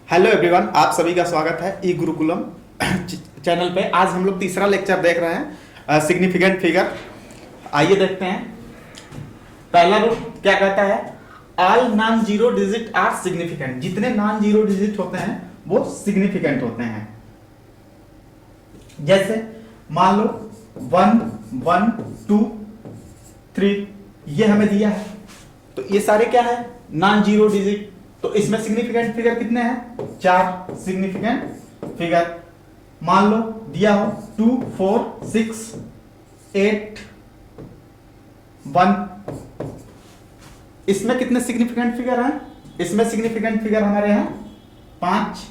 Hello everyone, आप सभी का स्वागत है ई गुरुकुलम चैनल पे। आज हम लोग तीसरा लेक्चर देख रहे हैं, सिग्निफिकेंट फिगर। आइए देखते हैं। पहला रूल क्या कहता है? All non zero digit are significant. जितने नॉन जीरो डिजिट होते हैं वो सिग्निफिकेंट होते हैं। जैसे मान लो 1 1 2 3 ये हमें दिया है, तो ये सारे क्या है? Non zero digit. तो इसमें सिग्निफिकेंट फिगर कितने हैं? 4 सिग्निफिकेंट फिगर। मान लो दिया हो 2 4 6 8 1। इसमें कितने सिग्निफिकेंट फिगर हैं? इसमें सिग्निफिकेंट फिगर हमारे हैं 5।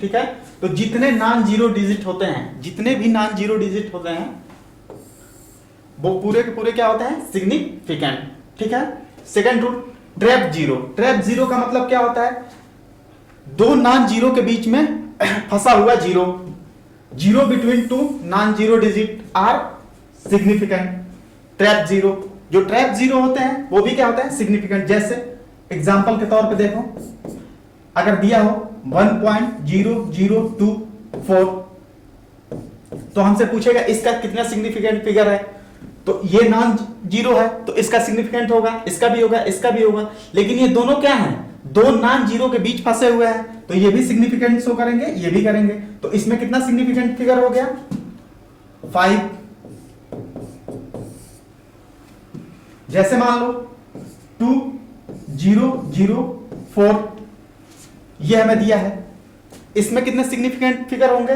ठीक है। तो जितने नॉन जीरो डिजिट होते हैं, जितने भी नॉन जीरो डिजिट होते हैं वो पूरे के पूरे क्या होते हैं? सिग्निफिकेंट। ठीक है। Second rule, trap zero. Trap zero का मतलब क्या होता है? दो नॉन जीरो के बीच में फंसा हुआ zero. Zero between two non zero digit are significant. Trap zero. जो ट्रैप जीरो होते हैं वो भी क्या होते हैं? सिग्निफिकेंट। जैसे एग्जांपल के तौर पे देखो, अगर दिया हो 1.0024 तो हमसे पूछेगा इसका कितना सिग्निफिकेंट फिगर है। तो ये नॉन जीरो है तो इसका सिग्निफिकेंट होगा, इसका भी होगा, इसका भी होगा। लेकिन ये दोनों क्या हैं? दो नॉन जीरो के बीच फंसे हुए हैं, तो ये भी सिग्निफिकेंट शो करेंगे, ये भी करेंगे। तो इसमें कितना सिग्निफिकेंट फिगर हो गया? 5। जैसे मान लो 2004 ये हमें दिया है, इसमें कितने सिग्निफिकेंट फिगर होंगे?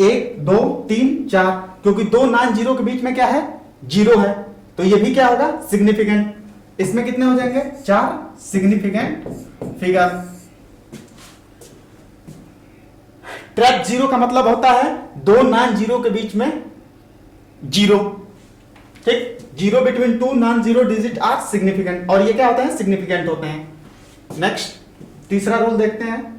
1 2 3 4, क्योंकि दो नॉन जीरो के बीच में क्या है? जीरो है, तो ये भी क्या होगा? सिग्निफिकेंट। इसमें कितने हो जाएंगे? 4 सिग्निफिकेंट फिगर। ट्रैप जीरो का मतलब होता है दो नॉन जीरो के बीच में जीरो। ठीक। Zero between two non zero digit are significant, और ये क्या होते हैं? सिग्निफिकेंट होते हैं। नेक्स्ट तीसरा रूल देखते हैं।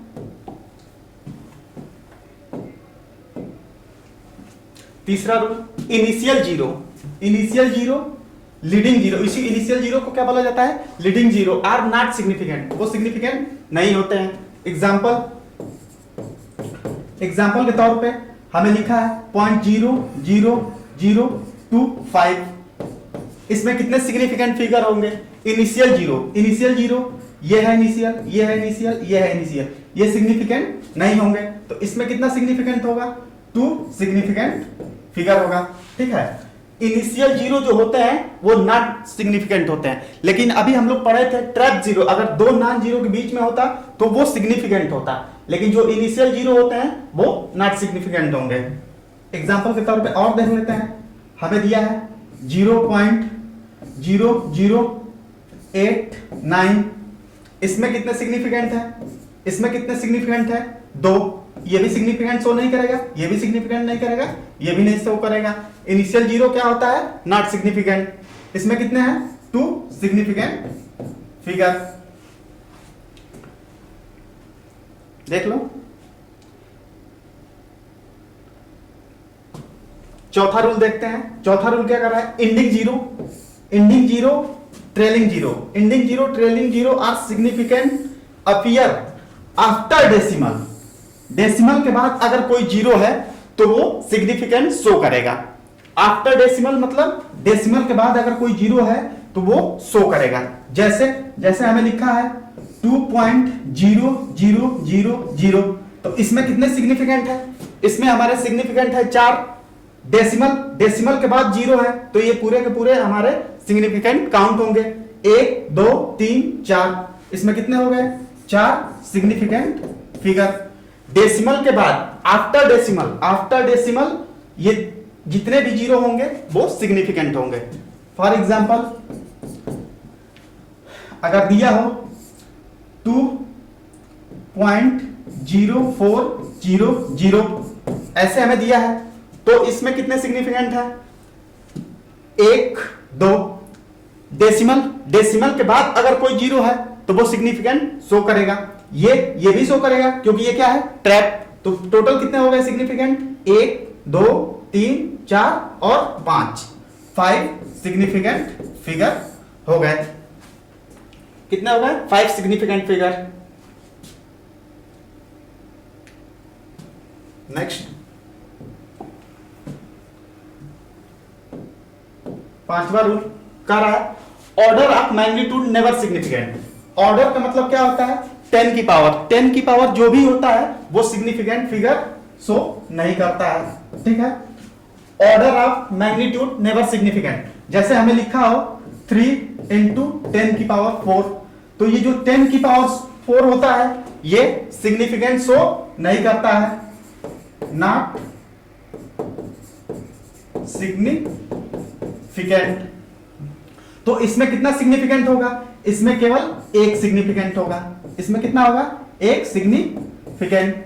तीसरा rule, initial zero. Initial zero, leading zero. इसी इनिशियल जीरो को क्या बोला जाता है? Leading zero are not significant. वो सिग्निफिकेंट नहीं होते हैं। एग्जाम्पल के तौर पे हमें लिखा है 0.00025। इसमें कितने सिग्निफिकेंट फिगर होंगे? Initial zero. इनिशियल जीरो ये है इनिशियल, ये है इनिशियल, ये है इनिशियल, ये सिग्निफिकेंट नहीं होंगे। तो इसमें कितना सिग्निफिकेंट होगा? 2 सिग्निफिकेंट फिगर होगा। ठीक है। इनिशियल जीरो जो होते हैं वो नॉट सिग्निफिकेंट होते हैं, लेकिन अभी हम लोग पढ़े थे ट्रैप जीरो, अगर दो नॉन जीरो के बीच में होता तो वो सिग्निफिकेंट होता, लेकिन जो इनिशियल जीरो होते हैं वो नॉट सिग्निफिकेंट होंगे। एग्जांपल के तौर पे और देख लेते हैं। हमें दिया है 0.0089। इसमें कितने सिग्निफिकेंट है? इसमें कितने सिग्निफिकेंट है? 2। ये भी सिग्निफिकेंट शो नहीं करेगा, ये भी सिग्निफिकेंट नहीं करेगा, ये भी नहीं शो करेगा। इनिशियल जीरो क्या होता है? Not significant. इसमें कितने हैं? 2 सिग्निफिकेंट फिगर। देख लो। चौथा रूल देखते हैं। चौथा रूल क्या कर रहा है? Ending zero. Ending zero, trailing zero. Ending zero, trailing zero are significant appear after decimal. Decimal के बाद अगर कोई जीरो है तो वो सिग्निफिकेंट शो करेगा। आफ्टर डेसिमल मतलब डेसिमल के बाद अगर कोई जीरो है तो वो शो करेगा। जैसे हमें लिखा है 2.0000। तो इसमें कितने सिग्निफिकेंट है? इसमें हमारे सिग्निफिकेंट है 4। डेसिमल के बाद जीरो है तो ये पूरे के पूरे हमारे सिग्निफिकेंट काउंट होंगे। 1 2 3 4। इसमें कितने हो गए? 4 सिग्निफिकेंट फिगर। डेसिमल के बाद आफ्टर डेसिमल ये जितने भी जीरो होंगे वो सिग्निफिकेंट होंगे। फॉर एग्जांपल अगर दिया हो 2.0400 ऐसे हमें दिया है, तो इसमें कितने सिग्निफिकेंट है? 1 2। डेसिमल के बाद अगर कोई जीरो है तो वो सिग्निफिकेंट शो करेगा। ये भी शो करेगा क्योंकि ये क्या है? ट्रैप। तो टोटल कितने हो गए सिग्निफिकेंट? 1 2 3 4 और 5। 5 सिग्निफिकेंट फिगर हो गए। कितने हो गए? 5 सिग्निफिकेंट फिगर। नेक्स्ट 5वां रूल कह रहा है order of magnitude never significant. Order का मतलब क्या होता है? 10 की पावर। 10 की पावर जो भी होता है वो सिग्निफिकेंट फिगर शो नहीं करता है। ठीक है, order of magnitude never significant. जैसे हमें लिखा हो 3 इंटू 10 की पावर 4, तो ये जो 10 की पावर 4 होता है ये सिग्निफिकेंट शो नहीं करता है, नॉट सिग्निफिकेंट। तो इसमें कितना सिग्निफिकेंट होगा? इसमें केवल एक सिग्निफिकेंट होगा। इसमें कितना होगा? एक सिग्निफिकेंट।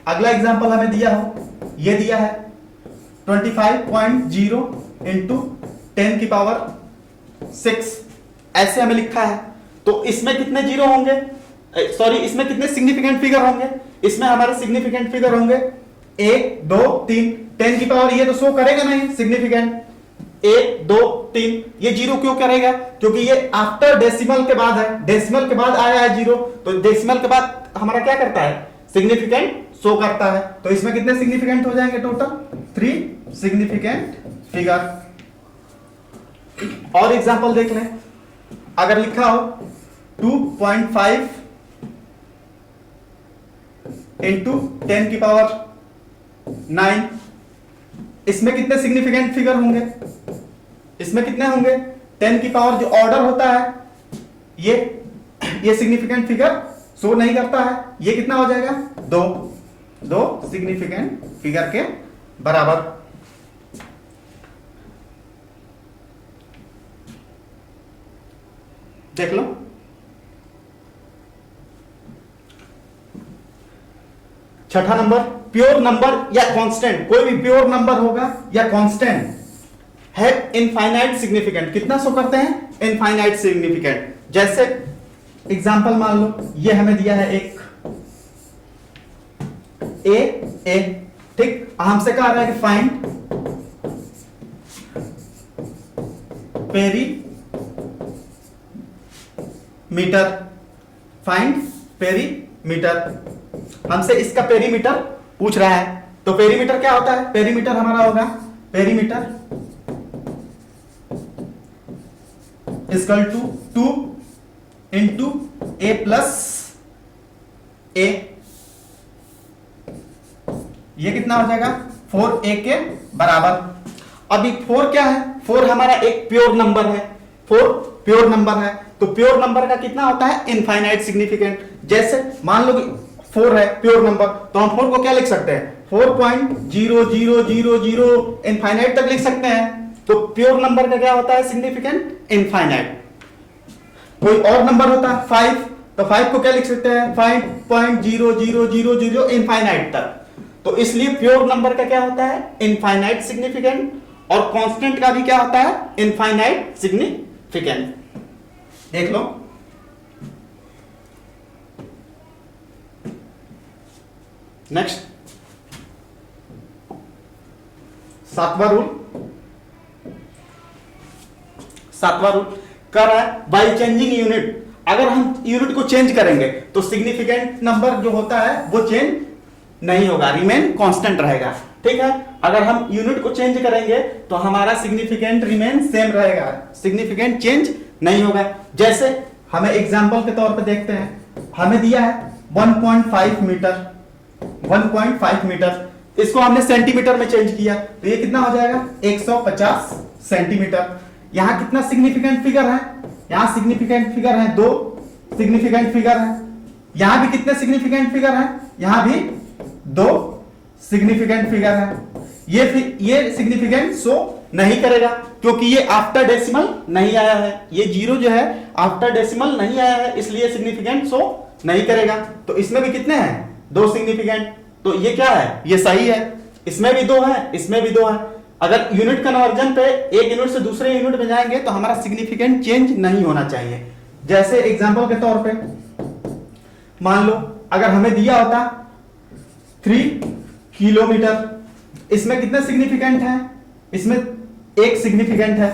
अगला एग्जांपल हमें दिया हो, ये दिया है 25.0 इंटू 10 की पावर 6, ऐसे हमें लिखा है। तो इसमें कितने जीरो होंगे? सॉरी, इसमें कितने सिग्निफिकेंट फिगर होंगे? इसमें हमारे सिग्निफिकेंट फिगर होंगे 1 2 3। 10 की पावर ये तो शो करेगा नहीं सिग्निफिकेंट, 1 2 3। ये जीरो क्यों करेगा? क्योंकि ये आफ्टर डेसिमल के बाद है, डेसिमल के बाद आया है जीरो, तो डेसिमल के बाद हमारा क्या करता है? सिग्निफिकेंट शो करता है। तो इसमें कितने सिग्निफिकेंट हो जाएंगे? Total 3 significant figure. और एग्जांपल देख लें, अगर लिखा हो 2.5 इंटू 10 की पावर 9, इसमें कितने सिग्निफिकेंट फिगर होंगे? इसमें कितने होंगे? 10 की पावर जो ऑर्डर होता है ये सिग्निफिकेंट फिगर शो नहीं करता है। ये कितना हो जाएगा? 2 सिग्निफिकेंट फिगर के बराबर। देख लो, छठा नंबर, प्योर नंबर या कांस्टेंट। कोई भी प्योर नंबर होगा या कांस्टेंट है इनफाइनाइट सिग्निफिकेंट। कितना शो करते हैं? Infinite significant. जैसे एग्जांपल मान लो, ये हमें दिया है एक ए, ठीक, हमसे कहा रहा है कि फाइंड पेरीमीटर। फाइंड पेरीमीटर, हमसे इसका पेरीमीटर पूछ रहा है। तो पेरीमीटर क्या होता है? पेरीमीटर हमारा होगा perimeter equal to 2 into A plus A. ये कितना हो जाएगा? 4a के बराबर। अभी 4 क्या है? 4 हमारा एक प्योर नंबर है। 4 प्योर नंबर है, तो प्योर नंबर का कितना होता है? Infinite significant. जैसे मान लो कि 4 है प्योर नंबर, तो हम 4 को क्या लिख सकते हैं? 4.0000 इनफाइनाइट तक लिख सकते हैं। तो प्योर नंबर का क्या होता है? Significant infinite. कोई और नंबर होता है 5, तो 5 को क्या लिख सकते हैं? 5.0000 इनफाइनाइट तक। तो इसलिए प्योर नंबर का क्या होता है? Infinite significant. और कांस्टेंट का भी क्या होता है? Infinite significant. देख लो, नेक्स्ट सातवां रूल कर रहा है बाय चेंजिंग यूनिट। अगर हम यूनिट को चेंज करेंगे तो सिग्निफिकेंट नंबर जो होता है वो चेंज नहीं होगा, रिमेन कांस्टेंट रहेगा। ठीक है, अगर हम यूनिट को चेंज करेंगे तो हमारा सिग्निफिकेंट रिमेन सेम रहेगा, सिग्निफिकेंट चेंज नहीं होगा। जैसे हमें एग्जांपल के तौर पे देखते हैं, हमें दिया है 1.5 मीटर, 1.5 मीटर, इसको हमने सेंटीमीटर में चेंज किया तो ये कितना हो जाएगा? 150 सेंटीमीटर। यहां कितना सिग्निफिकेंट फिगर है? यहां सिग्निफिकेंट फिगर है 2 सिग्निफिकेंट फिगर है। यहां भी कितने सिग्निफिकेंट फिगर है? यहां भी 2 सिग्निफिकेंट फिगर है। ये सिग्निफिकेंट शो नहीं करेगा क्योंकि ये आफ्टर डेसिमल नहीं आया है। ये जीरो जो है आफ्टर डेसिमल नहीं आया है, इसलिए सिग्निफिकेंट शो नहीं करेगा। तो इसमें भी कितने हैं? 2 सिग्निफिकेंट। तो ये क्या है? ये सही है। इसमें भी 2 है, इसमें भी 2 है। अगर यूनिट कन्वर्जन पे एक यूनिट से दूसरे यूनिट में जाएंगे तो हमारा सिग्निफिकेंट चेंज नहीं होना चाहिए। जैसे एग्जांपल के तौर पे मान लो अगर हमें दिया होता 3 किलोमीटर, इसमें कितने सिग्निफिकेंट है? इसमें एक सिग्निफिकेंट है,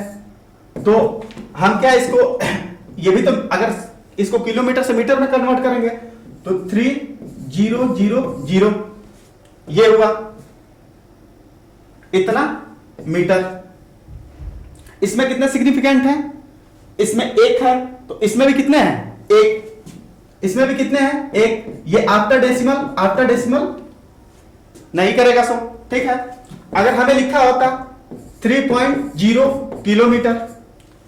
तो हम क्या इसको ये भी तो अगर इसको किलोमीटर से मीटर में कन्वर्ट करेंगे तो 3000 ये हुआ इतना मीटर। इसमें कितने सिग्निफिकेंट हैं? इसमें एक है, तो इसमें भी कितने हैं? एक। इसमें भी कितने हैं? एक। ये आफ्टर डेसिमल नहीं करेगा सो, ठीक है। अगर हमें लिखा होता 3.0 किलोमीटर,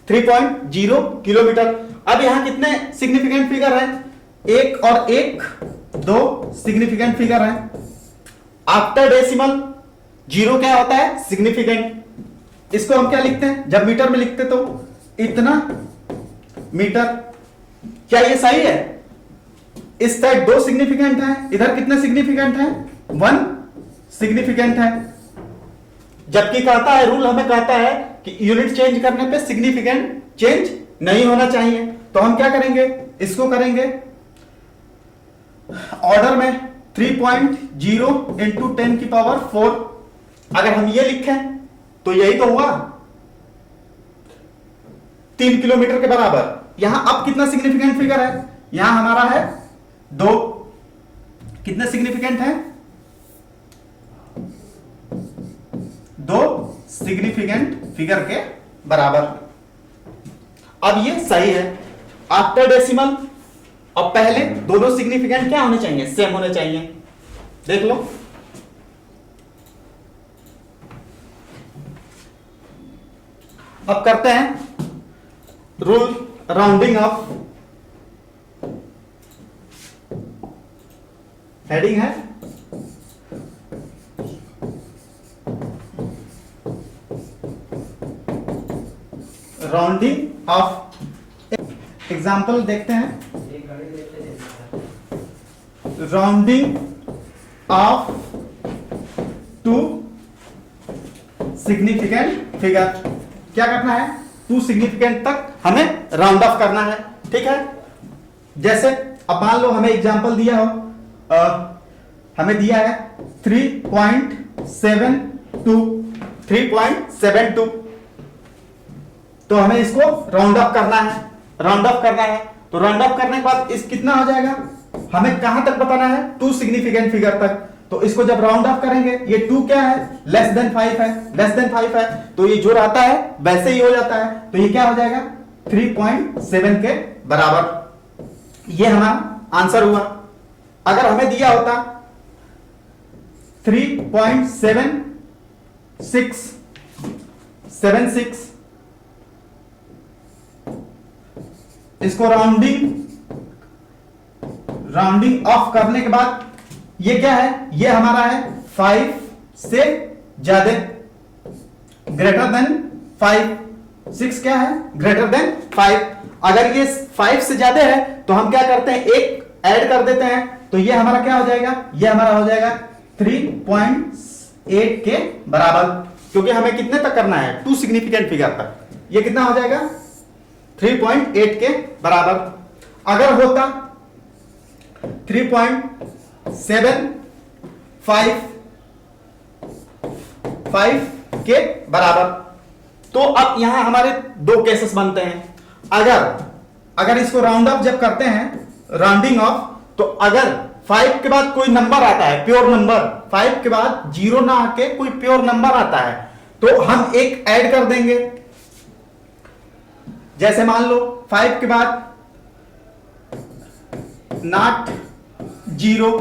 3.0 किलोमीटर। अब यहां कितने सिग्निफिकेंट फिगर हैं? एक और एक, दो सिग्निफिकेंट फिगर हैं। आफ्टर डेसिमल जीरो क्या होता है? सिग्निफिकेंट। इसको हम क्या लिखते हैं? जब मीटर में लिखते तो इतना मीटर। क्या ये सही है? इस साइड दो सिग्निफिकेंट है, इधर कितने सिग्निफिकेंट है? 1 सिग्निफिकेंट है। जबकि कहता है, रूल हमें कहता है कि यूनिट चेंज करने पे सिग्निफिकेंट चेंज नहीं होना चाहिए। तो हम क्या करेंगे? इसको करेंगे ऑर्डर में 3.0 इंटू 10 की पावर 4। अगर हम ये लिखें तो यही तो हुआ 3 किलोमीटर के बराबर। यहां अब कितना सिग्निफिकेंट फिगर है? यहां हमारा है 2। कितने सिग्निफिकेंट है? 2 सिग्निफिकेंट फिगर के बराबर। अब ये सही है। आफ्टर डेसिमल और पहले दोनों सिग्निफिकेंट क्या होने चाहिए? सेम होने चाहिए। देख लो, अब करते हैं रूल राउंडिंग ऑफ। हेडिंग है राउंडिंग ऑफ। एग्जाम्पल देखते हैं। Rounding off to significant figure. क्या करना है? 2 सिग्निफिकेंट तक हमें राउंड ऑफ करना है, ठीक है। जैसे अब मान लो हमें एग्जांपल दिया हो, हमें दिया है 3.72 तो हमें इसको राउंड ऑफ करना है। तो राउंड ऑफ करने के बाद इस कितना हो जाएगा? हमें कहां तक बताना है? 2 सिग्निफिकेंट फिगर तक। तो इसको जब राउंड ऑफ करेंगे, ये 2 क्या है? लेस देन 5 है, तो ये जो रहता है वैसे ही हो जाता है। तो ये क्या हो जाएगा? 3.7 के बराबर। ये हमारा आंसर हुआ। अगर हमें दिया होता 3.76, इसको राउंडिंग ऑफ करने के बाद ये क्या है? ये हमारा है 5 से ज्यादा, ग्रेटर देन 5। 6 क्या है? Greater than 5। अगर ये 5 से ज्यादा है तो हम क्या करते हैं? एक ऐड कर देते हैं। तो ये हमारा क्या हो जाएगा? ये हमारा हो जाएगा 3.8 के बराबर, क्योंकि हमें कितने तक करना है? 2 सिग्निफिकेंट फिगर तक। ये कितना हो जाएगा? 3.8 के बराबर। अगर होता 3.75 के बराबर, तो अब यहां हमारे 2 केसेस बनते हैं। अगर इसको राउंड ऑफ जब करते हैं, राउंडिंग ऑफ, तो अगर 5 के बाद कोई नंबर आता है, प्योर नंबर, 5 के बाद 0 ना आके कोई प्योर नंबर आता है, तो हम एक ऐड कर देंगे। जैसे मान लो 5 के बाद नॉट 0,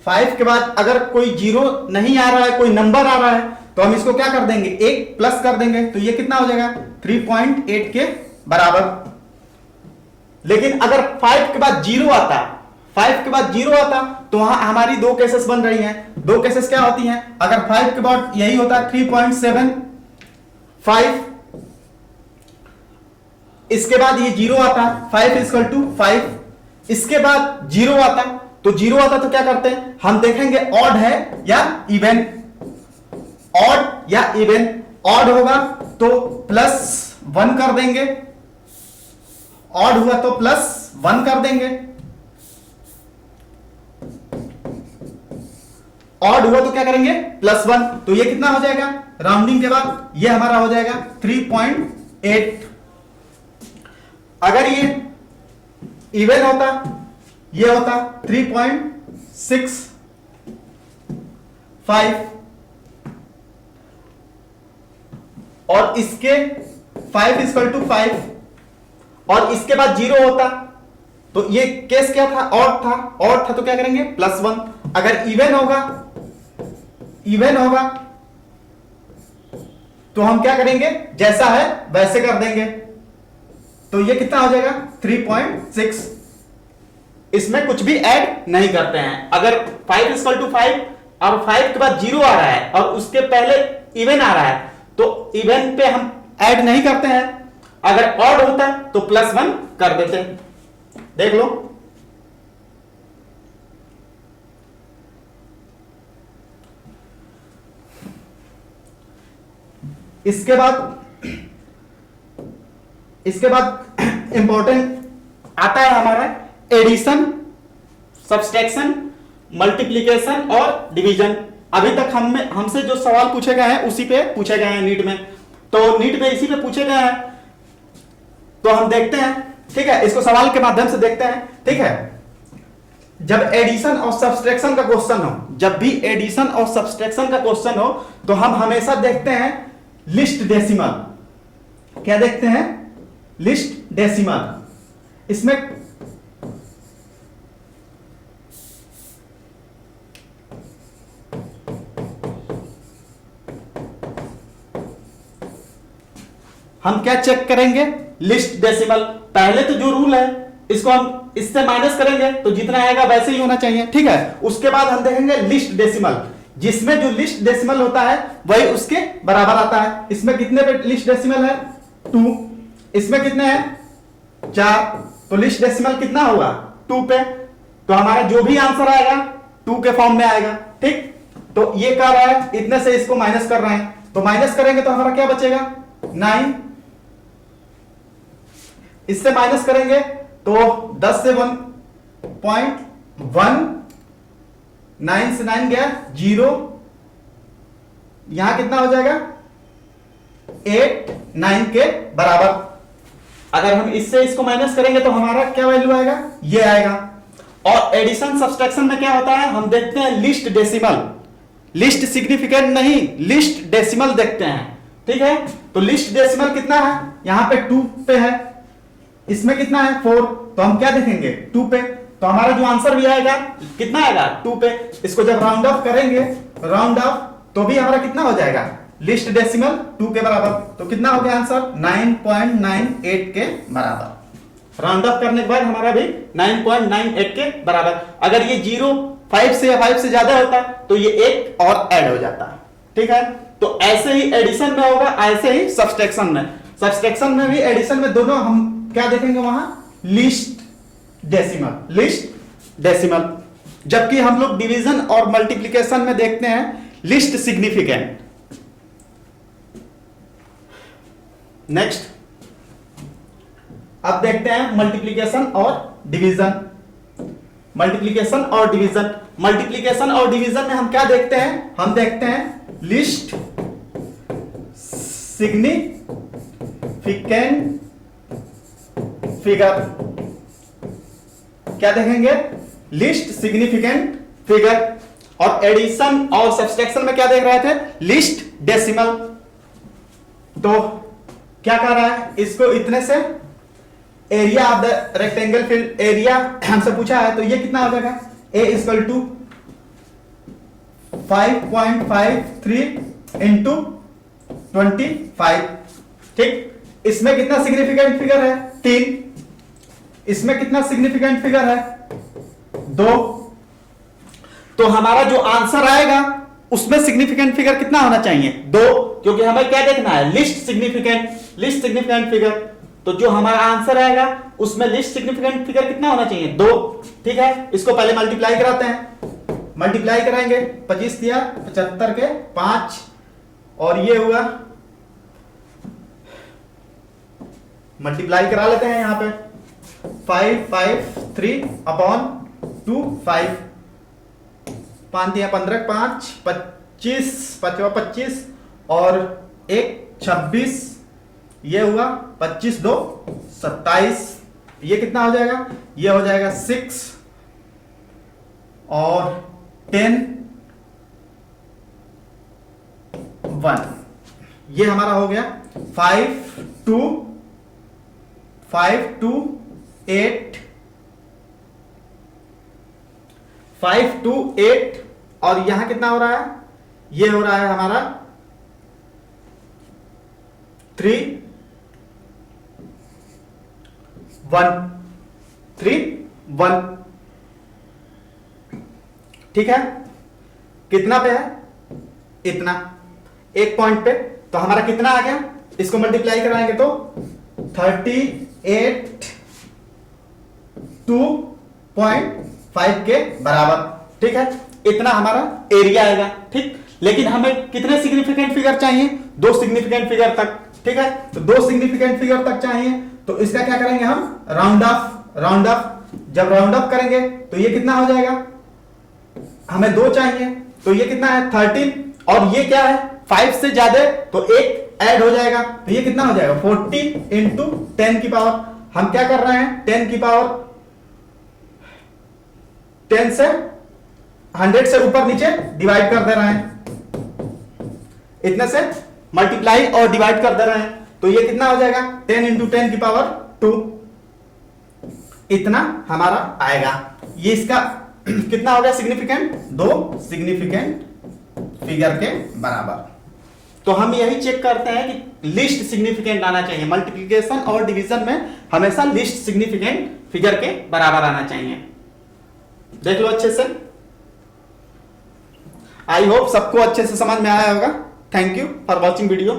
5 के बाद अगर कोई 0 नहीं आ रहा है, कोई नंबर आ रहा है, तो हम इसको क्या कर देंगे? एक प्लस कर देंगे। तो ये कितना हो जाएगा? 3.8 के बराबर। लेकिन अगर 5 के बाद 0 आता, तो वहां हमारी 2 केसेस बन रही हैं। 2 केसेस क्या होती हैं? अगर 5 के बाद यही होता 3.75, इसके बाद ये 0 आता, 5 इसके बाद 0 आता, तो 0 आता तो क्या करते हैं? हम देखेंगे ऑड है या इवन। ऑड होगा तो +1 कर देंगे, ऑड हुआ तो +1 कर देंगे, ऑड हुआ तो क्या करेंगे +1, तो ये कितना हो जाएगा राउंडिंग के बाद ये हमारा हो जाएगा 3.8। अगर ये इवन होता ये होता 3.65 और इसके 5 और इसके बाद 0 होता तो ये केस क्या था ऑड था तो क्या करेंगे +1। अगर इवन होगा तो हम क्या करेंगे जैसा है वैसे कर देंगे, तो ये कितना हो जाएगा 3.6। इसमें कुछ भी ऐड नहीं करते हैं। अगर 5 और 5 के बाद 0 आ रहा है और उसके पहले इवन आ रहा है तो इवन पे हम ऐड नहीं करते हैं। अगर ऑड होता तो +1 कर देते हैं। देख लो इसके बाद इंपॉर्टेंट आता है हमारा एडिशन, सब्सट्रैक्शन, मल्टीप्लिकेशन और डिवीजन। अभी तक हमसे जो सवाल पूछे गए हैं उसी पे पूछे गए हैं नीट में, तो नीट में इसी पे पूछे गए हैं तो हम देखते हैं। ठीक है, इसको सवाल के माध्यम से देखते हैं। ठीक है, जब एडिशन और सब्सट्रैक्शन का क्वेश्चन हो, जब भी एडिशन और सब्सट्रैक्शन का क्वेश्चन हो तो हम हमेशा देखते हैं लिस्ट डेसिमल। क्या देखते हैं लिस्ट डेसिमल। इसमें हम क्या चेक करेंगे लिस्ट डेसिमल। पहले तो जो रूल है इसको हम इससे माइनस करेंगे तो जितना आएगा वैसे ही होना चाहिए। ठीक है, उसके बाद हम देखेंगे लिस्ट डेसिमल, जिसमें जो लिस्ट डेसिमल होता है वही उसके बराबर आता है। इसमें कितने पे लिस्ट डेसिमल है 2, इसमें कितने हैं 4, तो लिस्ट डेसिमल कितना होगा 2 पे, तो हमारा जो भी आंसर आएगा 2 के फॉर्म में आएगा। ठीक, तो ये कर रहा है इतने से इसको माइनस कर रहे हैं, तो माइनस करेंगे तो हमारा क्या बचेगा 9, इससे माइनस करेंगे तो 10 से 1.1, 9 से 9 गया 0, यहां कितना हो जाएगा 8, 9 के बराबर। अगर हम इससे इसको माइनस करेंगे तो हमारा क्या वैल्यू आएगा ये आएगा। और एडिशन सब्सट्रैक्शन में क्या होता है हम देखते हैं लिस्ट डेसिमल, लिस्ट सिग्निफिकेंट नहीं लिस्ट डेसिमल देखते हैं। ठीक है, तो लिस्ट डेसिमल कितना है यहां पे 2 पे है, इसमें कितना है 4, तो हम क्या देखेंगे 2 पे, तो हमारा जो आंसर भी आएगा कितना आएगा 2 पे। इसको जब राउंड ऑफ करेंगे राउंड ऑफ तो भी हमारा कितना हो जाएगा लिस्ट डेसिमल 2 के बराबर, तो कितना हो गया आंसर 9.98 के बराबर। राउंड ऑफ करने के बाद हमारा भी 9.98 के बराबर। अगर ये 0 5 से ज्यादा होता तो ये एक और ऐड हो जाता। ठीक है, तो ऐसे ही एडिशन में होगा, ऐसे ही सब्सट्रैक्शन में। सब्सट्रैक्शन में भी एडिशन में दोनों हम क्या देखेंगे वहां लिस्ट डेसिमल, जबकि हम लोग डिवीजन और मल्टीप्लिकेशन में देखते हैं लिस्ट सिग्निफिकेंट। नेक्स्ट अब देखते हैं मल्टीप्लिकेशन और डिवीजन। मल्टीप्लिकेशन और डिवीजन में हम क्या देखते हैं, हम देखते हैं लिस्ट सिग्निफिकेंट फिगर। क्या देखेंगे लिस्ट सिग्निफिकेंट फिगर। और एडिशन और सब्सट्रैक्शन में क्या देख रहे थे लिस्ट डेसिमल। तो क्या कर रहा है इसको इतने से area of the rectangle field, area हमसे पूछा है तो ये कितना हो जाएगा A इक्वल टू 5.53 इंटू 25। ठीक, इसमें कितना सिग्निफिकेंट फिगर है 3, इसमें कितना सिग्निफिकेंट फिगर है 2, तो हमारा जो आंसर आएगा उसमें सिग्निफिकेंट फिगर कितना होना चाहिए 2, क्योंकि हमें क्या देखना है लिस्ट सिग्निफिकेंट फिगर। तो जो हमारा आंसर आएगा उसमें लिस्ट सिग्निफिकेंट फिगर कितना होना चाहिए 2। ठीक है, इसको पहले मल्टीप्लाई कराते हैं, मल्टीप्लाई कराएंगे 25 दिया 75 के 5 और ये हुआ, मल्टीप्लाई करा लेते हैं यहां पे 553 अपॉन 2 5 5 या 15, 5 25, 25 और 1 26, ये हुआ 25 2 27, ये कितना हो जाएगा, ये हो जाएगा 6 और 10 1, ये हमारा हो गया 5 2 8 5 2 8 और यहां कितना हो रहा है, ये हो रहा है हमारा 3 1 3 1, ठीक है। कितना पे है, इतना, एक पॉइंट पे, तो हमारा कितना आ गया, इसको मल्टीप्लाई कराएंगे तो 38 2.5 के बराबर, ठीक है। इतना हमारा एरिया आएगा, ठीक। लेकिन हमें कितने सिग्निफिकेंट फिगर चाहिए, 2 सिग्निफिकेंट फिगर तक, ठीक है। तो 2 सिग्निफिकेंट फिगर तक चाहिए, तो इसका क्या करेंगे हम, राउंड ऑफ। जब राउंड ऑफ करेंगे तो ये कितना हो जाएगा, हमें 2 चाहिए, तो ये कितना है 13, और ये क्या है 5 से ज्यादा, तो 1 ऐड हो जाएगा, तो ये कितना हो जाएगा 40 इंटू 10 की पावर, हम क्या कर रहे हैं 10 की पावर 10 से 100 से ऊपर नीचे डिवाइड कर दे रहे हैं, इतने से मल्टीप्लाई और डिवाइड कर दे रहे हैं, तो ये कितना हो जाएगा 10 इंटू 10 की पावर 2, इतना हमारा आएगा। ये इसका कितना हो गया सिग्निफिकेंट, 2 सिग्निफिकेंट फिगर के बराबर। तो हम यही चेक करते हैं कि लिस्ट सिग्निफिकेंट आना चाहिए, मल्टीप्लिकेशन और डिवीजन में हमेशा लिस्ट सिग्निफिकेंट फिगर के बराबर आना चाहिए। देख लो अच्छे से, आई होप सबको अच्छे से समझ में आया होगा। Thank you for watching video.